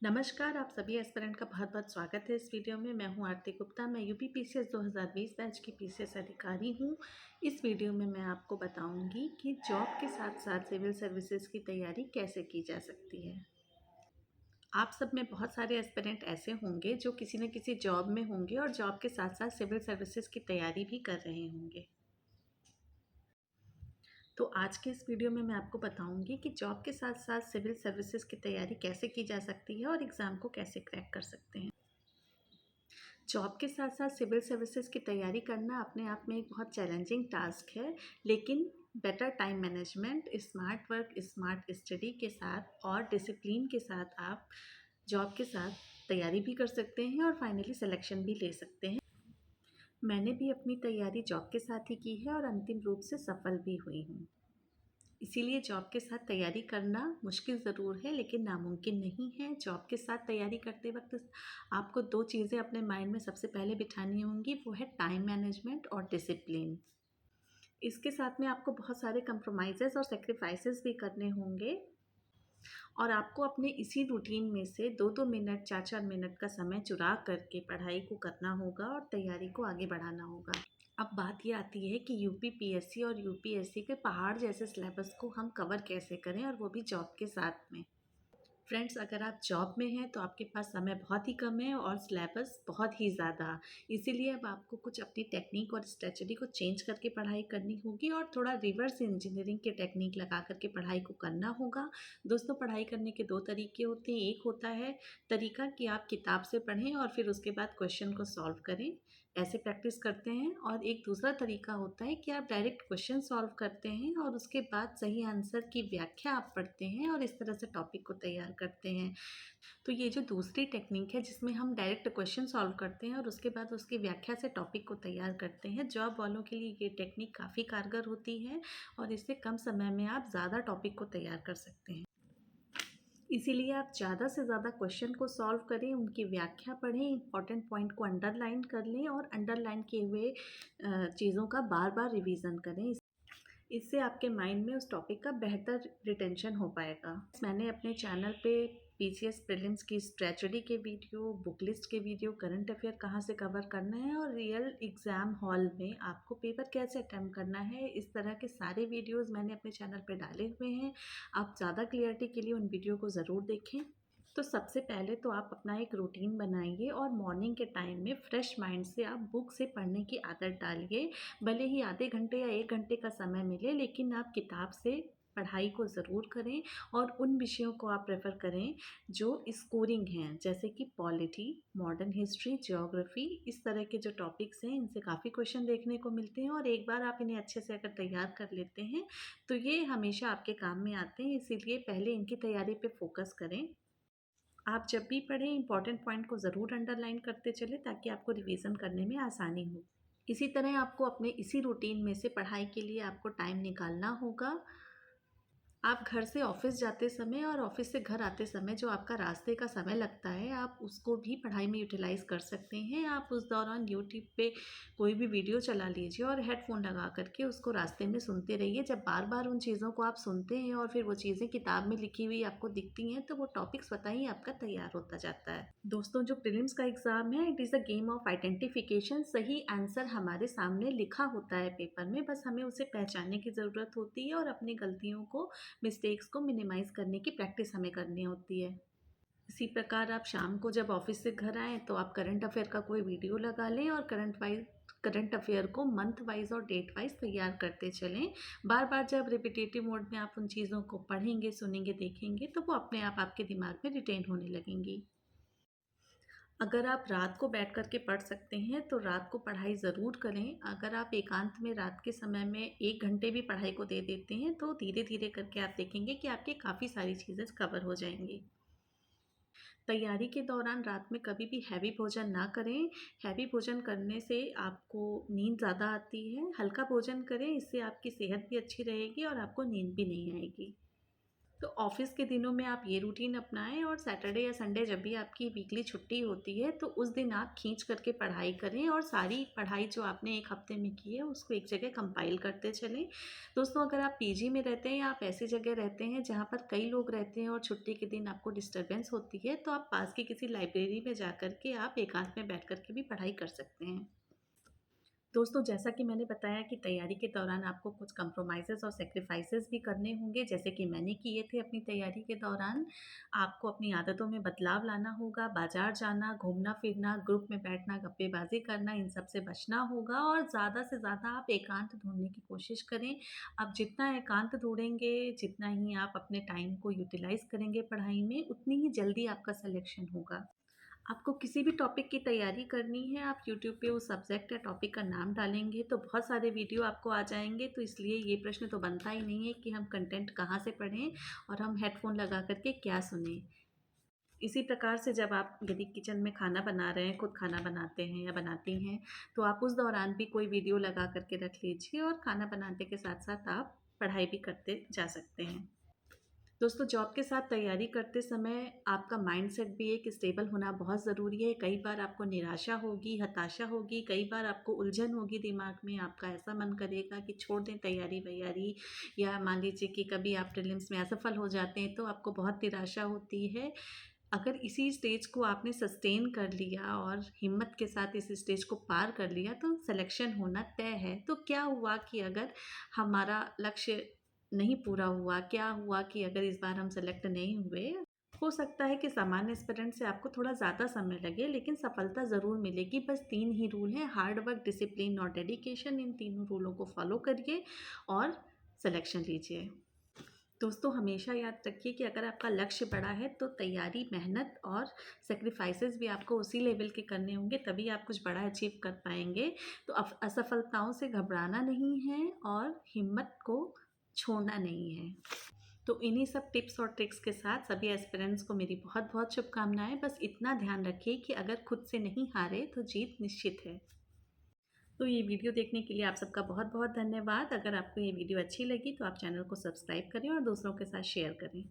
नमस्कार, आप सभी एस्पिरेंट का बहुत-बहुत स्वागत है इस वीडियो में। मैं हूँ आरती गुप्ता, मैं यूपी पीसीएस 2020 बैच की पीसीएस अधिकारी हूँ। इस वीडियो में मैं आपको बताऊँगी कि जॉब के साथ-साथ सिविल सर्विसेज की तैयारी कैसे की जा सकती है। आप सब में बहुत सारे एस्पिरेंट ऐसे होंगे जो किसी न किसी जॉब में होंगे और जॉब के साथ-साथ सिविल सर्विसेज की तैयारी भी कर रहे होंगे। तो आज के इस वीडियो में मैं आपको बताऊँगी कि जॉब के साथ-साथ सिविल सर्विसेज की तैयारी कैसे की जा सकती है और एग्ज़ाम को कैसे क्रैक कर सकते हैं। जॉब के साथ-साथ सिविल सर्विसेज की तैयारी करना अपने आप में एक बहुत चैलेंजिंग टास्क है, लेकिन better time management, smart work, smart study के साथ और डिसिप्लिन के साथ आप जॉब के साथ तैयारी भी कर सकते हैं और फाइनली सिलेक्शन भी ले सकते हैं। मैंने भी अपनी तैयारी जॉब के साथ ही की है और अंतिम रूप से सफल भी हुई हूँ। इसीलिए जॉब के साथ तैयारी करना मुश्किल ज़रूर है, लेकिन नामुमकिन नहीं है। जॉब के साथ तैयारी करते वक़्त आपको 2 चीज़ें अपने माइंड में सबसे पहले बिठानी होंगी, वो है टाइम मैनेजमेंट और डिसिप्लिन। इसके साथ में आपको बहुत सारे कंप्रोमाइज़ेज़ और सैक्रिफ़ाइसेस भी करने होंगे और आपको अपने इसी रूटीन में से 2-2 मिनट, 4-4 मिनट का समय चुरा करके पढ़ाई को करना होगा और तैयारी को आगे बढ़ाना होगा। अब बात ये आती है कि यूपी पीएससी और यूपीएससी के पहाड़ जैसे सिलेबस को हम कवर कैसे करें और वो भी जॉब के साथ में। फ्रेंड्स, अगर आप जॉब में हैं तो आपके पास समय बहुत ही कम है और सिलेबस बहुत ही ज़्यादा। इसीलिए अब आपको कुछ अपनी टेक्निक और स्ट्रेटजी को चेंज करके पढ़ाई करनी होगी और थोड़ा रिवर्स इंजीनियरिंग के टेक्निक लगा करके पढ़ाई को करना होगा। दोस्तों, पढ़ाई करने के 2 तरीके होते हैं। एक होता है तरीका कि आप किताब से पढ़ें और फिर उसके बाद क्वेश्चन को सॉल्व करें, ऐसे प्रैक्टिस करते हैं। और एक दूसरा तरीका होता है कि आप डायरेक्ट क्वेश्चन सॉल्व करते हैं और उसके बाद सही आंसर की व्याख्या आप पढ़ते हैं और इस तरह से टॉपिक को तैयार करते हैं। तो ये जो दूसरी टेक्निक है जिसमें हम डायरेक्ट क्वेश्चन सॉल्व करते हैं और उसके बाद उसकी व्याख्या से टॉपिक को तैयार करते हैं, जॉब वालों के लिए ये टेक्निक काफ़ी कारगर होती है और इससे कम समय में आप ज़्यादा टॉपिक को तैयार कर सकते हैं। इसीलिए आप ज़्यादा से ज़्यादा क्वेश्चन को सॉल्व करें, उनकी व्याख्या पढ़ें, इम्पॉर्टेंट पॉइंट को अंडरलाइन कर लें और अंडरलाइन किए हुए चीज़ों का बार-बार रिवीजन करें। इससे आपके माइंड में उस टॉपिक का बेहतर रिटेंशन हो पाएगा। मैंने अपने चैनल पे पीसीएस प्रीलिम्स की स्ट्रेटजी के वीडियो, बुक लिस्ट के वीडियो, करंट अफेयर कहाँ से कवर करना है और रियल एग्ज़ाम हॉल में आपको पेपर कैसे अटेम्प्ट करना है, इस तरह के सारे वीडियोज़ मैंने अपने चैनल पे डाले हुए हैं। आप ज़्यादा क्लियरिटी के लिए उन वीडियो को ज़रूर देखें। तो सबसे पहले तो आप अपना एक रूटीन बनाइए और मॉर्निंग के टाइम में फ्रेश माइंड से आप बुक से पढ़ने की आदत डालिए। भले ही आधे घंटे या 1 घंटे का समय मिले, लेकिन आप किताब से पढ़ाई को ज़रूर करें और उन विषयों को आप प्रेफ़र करें जो स्कोरिंग हैं, जैसे कि पॉलिटी, मॉडर्न हिस्ट्री, ज्योग्राफ़ी। इस तरह के जो टॉपिक्स हैं, इनसे काफ़ी क्वेश्चन देखने को मिलते हैं और एक बार आप इन्हें अच्छे से अगर तैयार कर लेते हैं, तो ये हमेशा आपके काम में आते हैं। इसीलिए पहले इनकी तैयारी पे फ़ोकस करें। आप जब भी पढ़ें इम्पॉर्टेंट पॉइंट को ज़रूर अंडरलाइन करते चलें ताकि आपको रिवीजन करने में आसानी हो। इसी तरह आपको अपने इसी रूटीन में से पढ़ाई के लिए आपको टाइम निकालना होगा। आप घर से ऑफ़िस जाते समय और ऑफ़िस से घर आते समय जो आपका रास्ते का समय लगता है, आप उसको भी पढ़ाई में यूटिलाइज़ कर सकते हैं। आप उस दौरान यूट्यूब पे कोई भी वीडियो चला लीजिए और हेडफ़ोन लगा कर के उसको रास्ते में सुनते रहिए। जब बार-बार उन चीज़ों को आप सुनते हैं और फिर वो चीज़ें किताब में लिखी हुई आपको दिखती हैं, तो वो टॉपिक स्वतः ही आपका तैयार होता जाता है। दोस्तों, जो प्रीलिम्स का एग्ज़ाम है, it is a game of identification. सही आंसर हमारे सामने लिखा होता है पेपर में, बस हमें उसे पहचानने की ज़रूरत होती है और अपनी गलतियों को, मिस्टेक्स को मिनिमाइज़ करने की प्रैक्टिस हमें करनी होती है। इसी प्रकार आप शाम को जब ऑफ़िस से घर आएँ तो आप करंट अफ़ेयर का कोई वीडियो लगा लें और करंट अफ़ेयर को मंथ वाइज़ और डेट वाइज़ तैयार करते चलें। बार-बार जब रिपिटेटिव मोड में आप उन चीज़ों को पढ़ेंगे, सुनेंगे, देखेंगे, तो वो अपने आप आपके दिमाग में रिटेन होने लगेंगी। अगर आप रात को बैठ कर के पढ़ सकते हैं, तो रात को पढ़ाई ज़रूर करें। अगर आप एकांत में रात के समय में 1 घंटे भी पढ़ाई को दे देते हैं, तो धीरे-धीरे करके आप देखेंगे कि आपकी काफ़ी सारी चीज़ें कवर हो जाएँगी। तैयारी के दौरान रात में कभी भी हैवी भोजन ना करें। हैवी भोजन करने से आपको नींद ज़्यादा आती है। हल्का भोजन करें, इससे आपकी सेहत भी अच्छी रहेगी और आपको नींद भी नहीं आएगी। तो ऑफ़िस के दिनों में आप ये रूटीन अपनाएँ और सैटरडे या संडे जब भी आपकी वीकली छुट्टी होती है तो उस दिन आप खींच कर के पढ़ाई करें और सारी पढ़ाई जो आपने 1 हफ़्ते में की है उसको एक जगह कंपाइल करते चलें। दोस्तों, अगर आप पीजी में रहते हैं या आप ऐसी जगह रहते हैं जहाँ पर कई लोग रहते हैं और छुट्टी के दिन आपको डिस्टर्बेंस होती है, तो आप पास की किसी लाइब्रेरी में जाकर के आप एकांत में बैठ कर के भी पढ़ाई कर सकते हैं। दोस्तों, जैसा कि मैंने बताया कि तैयारी के दौरान आपको कुछ कंप्रोमाइज़ेज़ और सैक्रिफ़ाइसेस भी करने होंगे, जैसे कि मैंने किए थे अपनी तैयारी के दौरान। आपको अपनी आदतों में बदलाव लाना होगा, बाज़ार जाना, घूमना-फिरना, ग्रुप में बैठना, गप्पेबाज़ी करना, इन सब से बचना होगा और ज़्यादा से ज़्यादा आप एकांत ढूँढने की कोशिश करें। आप जितना एकांत ढूँढेंगे, जितना ही आप अपने टाइम को यूटिलाइज़ करेंगे पढ़ाई में, उतनी ही जल्दी आपका सिलेक्शन होगा। आपको किसी भी टॉपिक की तैयारी करनी है, आप यूट्यूब पे उस सब्जेक्ट या टॉपिक का नाम डालेंगे तो बहुत सारे वीडियो आपको आ जाएँगे, तो इसलिए ये प्रश्न तो बनता ही नहीं है कि हम कंटेंट कहाँ से पढ़ें और हम हेडफ़ोन लगा कर के क्या सुनें। इसी प्रकार से जब आप यदि किचन में खाना बना रहे हैं, खुद खाना बनाते हैं या बनाती हैं, तो आप उस दौरान भी कोई वीडियो लगा कर के रख लीजिए और खाना बनाने के साथ-साथ आप पढ़ाई भी करते जा सकते हैं। दोस्तों, जॉब के साथ तैयारी करते समय आपका माइंडसेट भी एक स्टेबल होना बहुत ज़रूरी है। कई बार आपको निराशा होगी, हताशा होगी, कई बार आपको उलझन होगी दिमाग में, आपका ऐसा मन करेगा कि छोड़ दें तैयारी-वैयारी या मान लीजिए कि कभी आप प्रीलिम्स में असफल हो जाते हैं, तो आपको बहुत निराशा होती है। अगर इसी स्टेज को आपने सस्टेन कर लिया और हिम्मत के साथ इस स्टेज को पार कर लिया, तो सिलेक्शन होना तय है। तो क्या हुआ कि अगर हमारा लक्ष्य नहीं पूरा हुआ, क्या हुआ कि अगर इस बार हम सेलेक्ट नहीं हुए, हो सकता है कि सामान्य एस्पिरेंट से आपको थोड़ा ज़्यादा समय लगे, लेकिन सफलता ज़रूर मिलेगी। बस 3 ही रूल हैं, हार्ड वर्क, डिसिप्लिन और डेडिकेशन। इन तीनों रूलों को फॉलो करिए और सिलेक्शन लीजिए। दोस्तों, हमेशा याद रखिए कि अगर आपका लक्ष्य बड़ा है तो तैयारी, मेहनत और सैक्रिफाइसेस भी आपको उसी लेवल के करने होंगे, तभी आप कुछ बड़ा अचीव कर पाएँगे। तो असफलताओं से घबराना नहीं है और हिम्मत को छोड़ना नहीं है। तो इन्हीं सब टिप्स और ट्रिक्स के साथ सभी एस्पिरेंट्स को मेरी बहुत-बहुत शुभकामनाएँ। बस इतना ध्यान रखिए कि अगर खुद से नहीं हारे तो जीत निश्चित है। तो ये वीडियो देखने के लिए आप सबका बहुत-बहुत धन्यवाद। अगर आपको ये वीडियो अच्छी लगी तो आप चैनल को सब्सक्राइब करें और दूसरों के साथ शेयर करें।